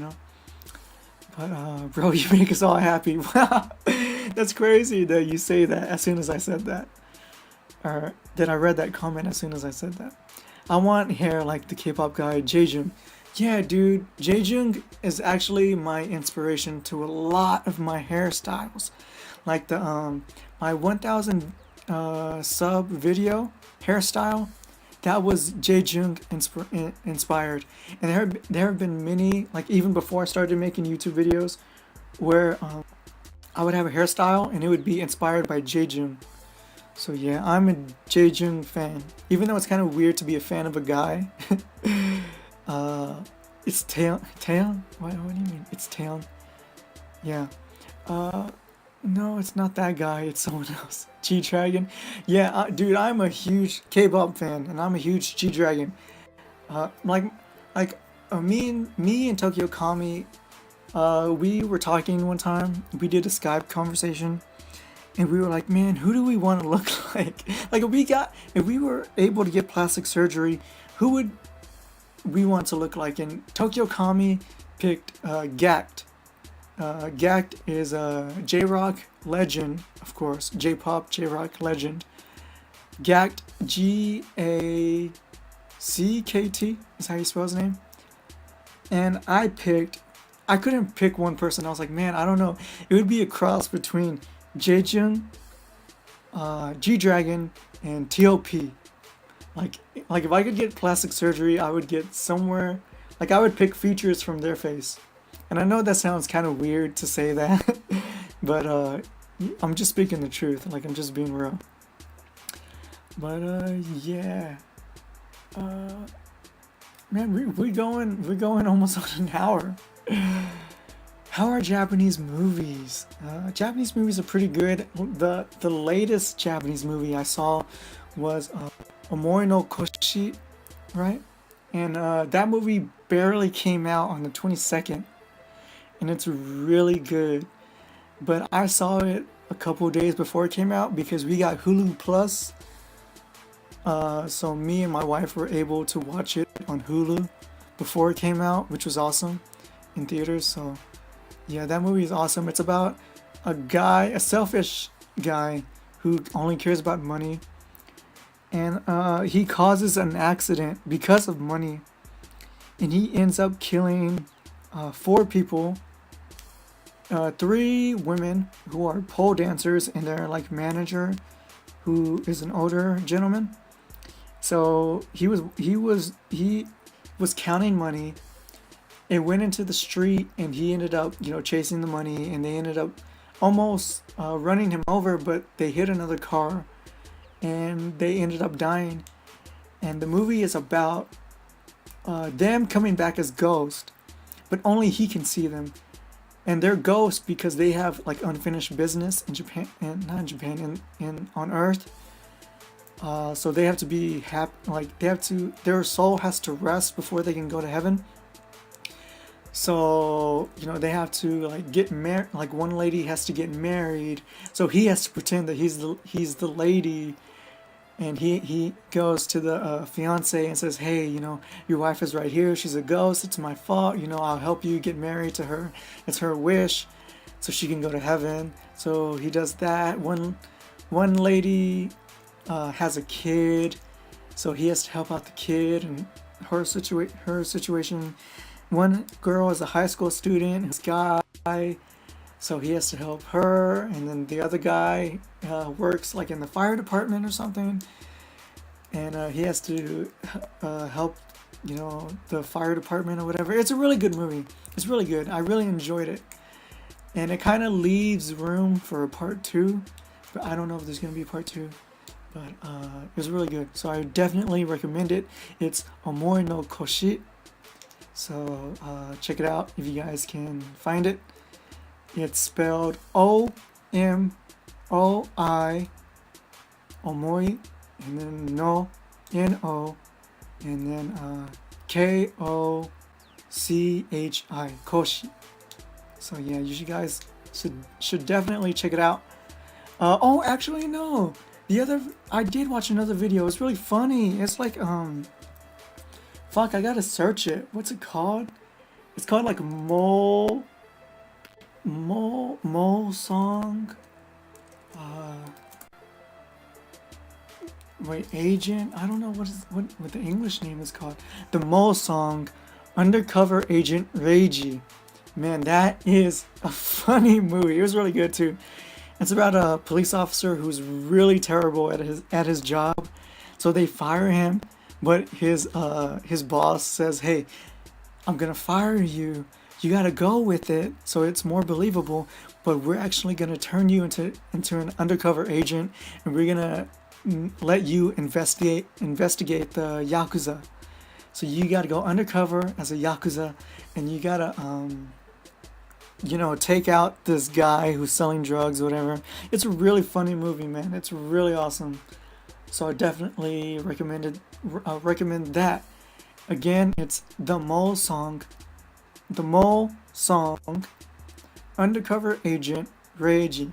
But bro, you make us all happy. Wow, that's crazy that you say that as soon as I said that, or that I read that comment as soon as I said that. I want hair like the K-pop guy Jaejung. Yeah, dude, Jaejung is actually my inspiration to a lot of my hairstyles. Like the my 1,000 sub video hairstyle, that was Jaejung inspired. And there have been many, like even before I started making YouTube videos, where I would have a hairstyle and it would be inspired by Jaejung. So yeah, I'm a Jaejung fan. Even though it's kind of weird to be a fan of a guy. It's Taeyeon? What do you mean? It's Taeyeon. Yeah. No, it's not that guy. It's someone else. G-Dragon. Yeah, dude, I'm a huge K-pop fan, and I'm a huge G-Dragon. Me and Tokyo Kami, we were talking one time. We did a Skype conversation, and we were like, man, who do we want to look like? Like, if we were able to get plastic surgery, who would we want to look like? And Tokyo Kami picked Gact. Gact is a J-Rock legend, of course. J-Pop, J-Rock legend. Gact, G-A-C-K-T is how you spell his name. And I couldn't pick one person. I was like, man, I don't know. It would be a cross between Jaejung, G-Dragon, and T.O.P. Like if I could get plastic surgery, I would get somewhere. Like I would pick features from their face. And I know that sounds kind of weird to say that, but I'm just speaking the truth. Like I'm just being real. But yeah, man, we're going almost on an hour. How are Japanese movies? Japanese movies are pretty good. The latest Japanese movie I saw was Omori no Koshi, right? And that movie barely came out on the 22nd. And it's really good. But I saw it a couple days before it came out because we got Hulu Plus. So me and my wife were able to watch it on Hulu before it came out, which was awesome, in theaters. So yeah, that movie is awesome. It's about a selfish guy who only cares about money. And he causes an accident because of money. And he ends up killing 4 people. 3 women who are pole dancers and their like manager, who is an older gentleman. So he was counting money. It went into the street and he ended up chasing the money, and they ended up almost running him over, but they hit another car and they ended up dying. And the movie is about them coming back as ghosts, but only he can see them. And they're ghosts because they have like unfinished business in Japan, and not in Japan, in on Earth. So they have to be happy, like their soul has to rest before they can go to heaven. So they have to like get married. Like one lady has to get married, so he has to pretend that he's the lady. And he goes to the fiance and says, hey, your wife is right here. She's a ghost. It's my fault. I'll help you get married to her. It's her wish so she can go to heaven. So he does that. One one lady has a kid, so he has to help out the kid and her situation. One girl is a high school student, who's a guy, so he has to help her, and then the other guy works like in the fire department or something, and he has to help, the fire department or whatever. It's a really good movie. It's really good. I really enjoyed it, and it kind of leaves room for a part two, but I don't know if there's gonna be a part two. But it was really good, so I definitely recommend it. It's Omoi no Koshi, so check it out if you guys can find it. It's spelled Omoi, Omoi, and then no, No, and then Kochi, Koshi. So yeah, you guys should definitely check it out. Oh, actually no. I did watch another video. It's really funny. It's like fuck, I gotta search it. What's it called? It's called like Mole Song. Wait, Agent. I don't know what the English name is called. The Mole Song, Undercover Agent Reiji. Man, that is a funny movie. It was really good too. It's about a police officer who's really terrible at his job, so they fire him. But his boss says, "Hey, I'm gonna fire you. You gotta go with it, so it's more believable. But we're actually gonna turn you into an undercover agent, and we're gonna let you investigate the yakuza. So you gotta go undercover as a yakuza, and you gotta take out this guy who's selling drugs or whatever." It's a really funny movie, man. It's really awesome. So I definitely recommend that. Again, it's The Mole Song, Undercover Agent Reiji.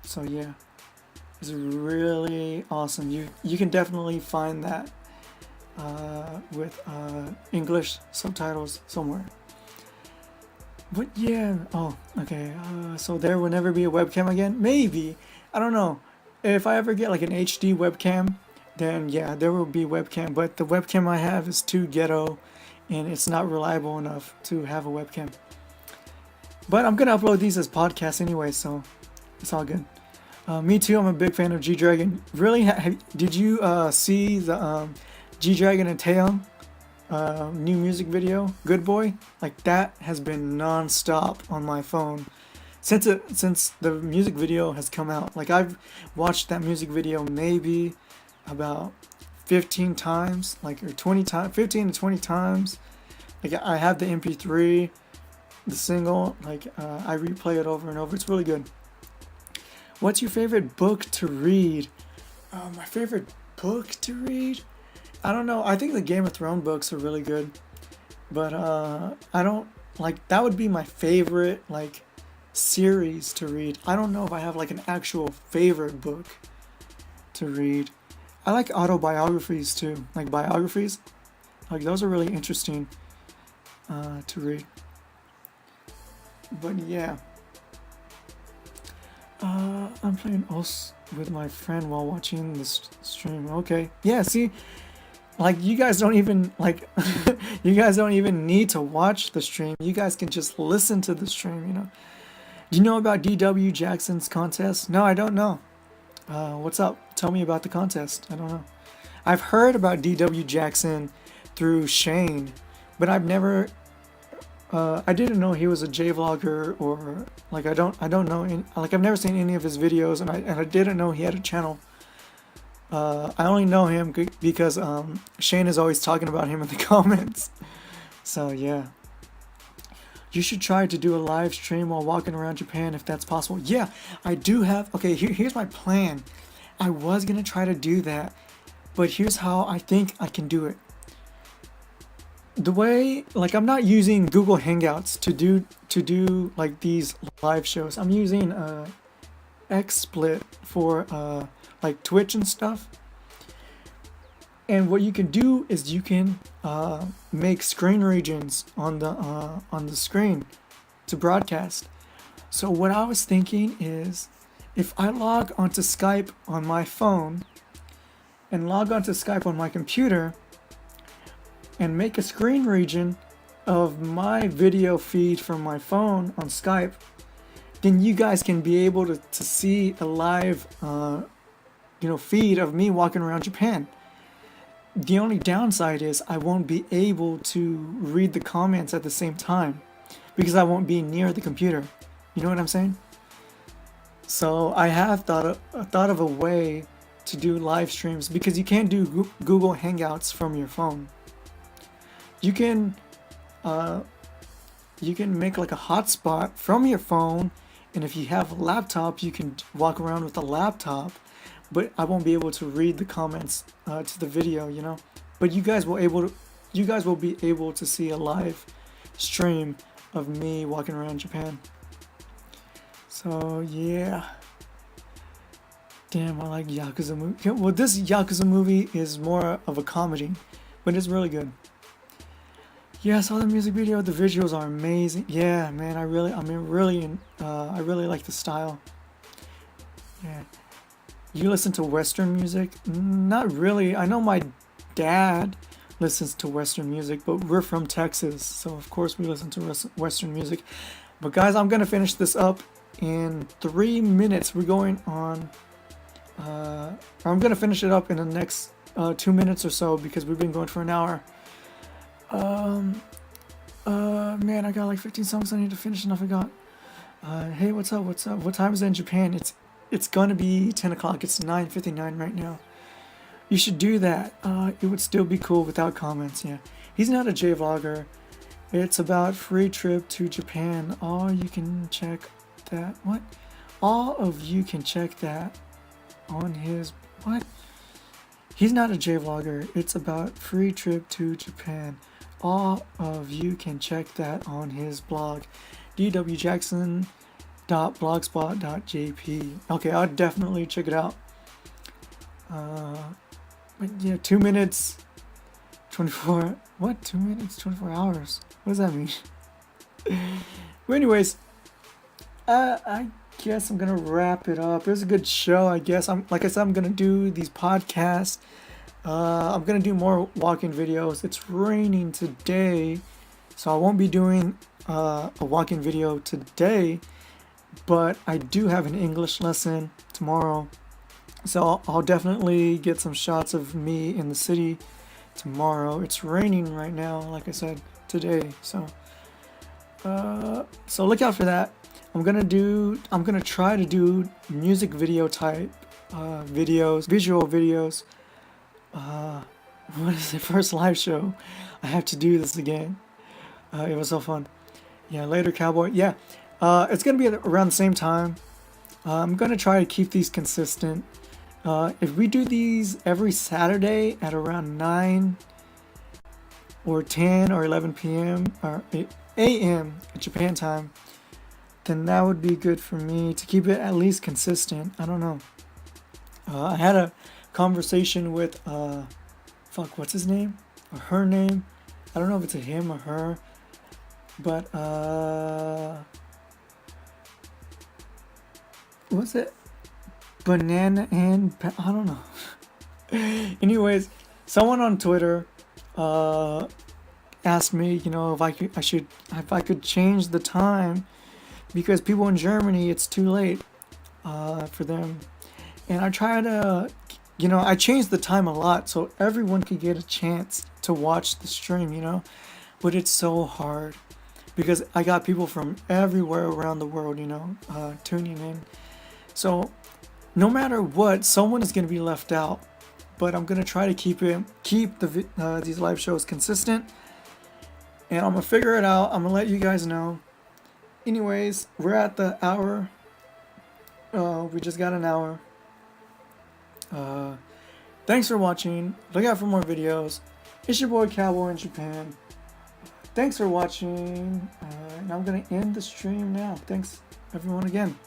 So yeah, it's really awesome. You can definitely find that with English subtitles somewhere. But yeah, oh, okay, so there will never be a webcam again? Maybe, I don't know. If I ever get like an HD webcam, then yeah, there will be webcam, but the webcam I have is too ghetto, and it's not reliable enough to have a webcam. But I'm gonna upload these as podcasts anyway, so it's all good. Me too, I'm a big fan of G-Dragon. Really, did you see the G-Dragon and Taeyong new music video, Good Boy? Like, that has been non-stop on my phone since the music video has come out. Like, I've watched that music video maybe about 15 times, like, or 20 times, 15 to 20 times. Like, I have the MP3, the single, like, I replay it over and over. It's really good. What's your favorite book to read? My favorite book to read? I don't know. I think the Game of Thrones books are really good, but I don't like, that would be my favorite like series to read. I don't know if I have like an actual favorite book to read. I like autobiographies too, like biographies. Like, those are really interesting to read. But yeah, I'm playing OS with my friend while watching this stream. Okay, yeah. See. Like, you guys don't even need to watch the stream. You guys can just listen to the stream, Do you know about DW Jackson's contest? No, I don't know. What's up? Tell me about the contest. I don't know. I've heard about DW Jackson through Shane, but I've never I didn't know he was a Jvlogger, or like I don't know like, I've never seen any of his videos, and I didn't know he had a channel. I only know him because Shane is always talking about him in the comments. So yeah, you should try to do a live stream while walking around Japan if that's possible. Yeah, I do have. Okay, here's my plan. I was gonna try to do that, but here's how I think I can do it. The way, like, I'm not using Google Hangouts to do like these live shows. I'm using XSplit for like Twitch and stuff. And what you can do is you can make screen regions on the screen to broadcast. So what I was thinking is, if I log onto Skype on my phone and log onto Skype on my computer and make a screen region of my video feed from my phone on Skype, then you guys can be able to see a live feed of me walking around Japan. The only downside is I won't be able to read the comments at the same time because I won't be near the computer. You know what I'm saying? So I have thought of a way to do live streams, because you can't do Google Hangouts from your phone. You can make like a hotspot from your phone, and if you have a laptop, you can walk around with a laptop. But I won't be able to read the comments to the video, you know. But you guys will be able to see a live stream of me walking around Japan. So yeah, damn, I like Yakuza movie. Well, this Yakuza movie is more of a comedy, but it's really good. Yeah, I saw the music video. The visuals are amazing. Yeah, man, I really like the style. Yeah. You listen to Western music? Not really. I know my dad listens to Western music, but we're from Texas, so of course we listen to Western music. But guys, I'm gonna finish this up in 3 minutes. We're going on. I'm gonna finish it up in the next 2 minutes or so, because we've been going for an hour. Man, I got like 15 songs I need to finish and I forgot. Hey, what's up? What time is it in Japan? It's gonna be 10 o'clock. It's 9:59 right now. You should do that. It would still be cool without comments. Yeah, he's not a Jvlogger. It's about free trip to Japan. All you can check that. What? All of you can check that on his what? He's not a Jvlogger. It's about free trip to Japan. All of you can check that on his blog, dwjackson.blogspot.jp. Okay, I'll definitely check it out. But yeah, 2 minutes, 24. What? 2 minutes, 24 hours. What does that mean? But anyways, I guess I'm gonna wrap it up. It was a good show. I guess like I said, I'm gonna do these podcasts. I'm gonna do more walking videos. It's raining today, so I won't be doing a walking video today, but I do have an English lesson tomorrow, so I'll definitely get some shots of me in the city tomorrow. It's raining right now, like I said, today, so look out for that. I'm gonna try to do music video type videos, visual videos. What is the first live show? I have to do this again. It was so fun. Yeah, later, cowboy. Yeah, it's gonna be around the same time. I'm gonna try to keep these consistent. If we do these every Saturday at around 9 or 10 or 11 p.m. or 8 a.m. at Japan time, then that would be good for me to keep it at least consistent. I don't know. I had a conversation with what's his name or her name? I don't know if it's a him or her, but what's it? Banana and I don't know. Anyways, someone on Twitter asked me, if I could change the time, because people in Germany, it's too late for them, and I try to. I changed the time a lot so everyone could get a chance to watch the stream, but it's so hard because I got people from everywhere around the world, tuning in. So no matter what, someone is going to be left out, but I'm going to try to keep these live shows consistent, and I'm going to figure it out. I'm going to let you guys know. Anyways, we're at the hour. We just got an hour. Thanks for watching. Look out for more videos. It's your boy Cowboy in Japan. Thanks for watching, and I'm gonna end the stream now. Thanks everyone again.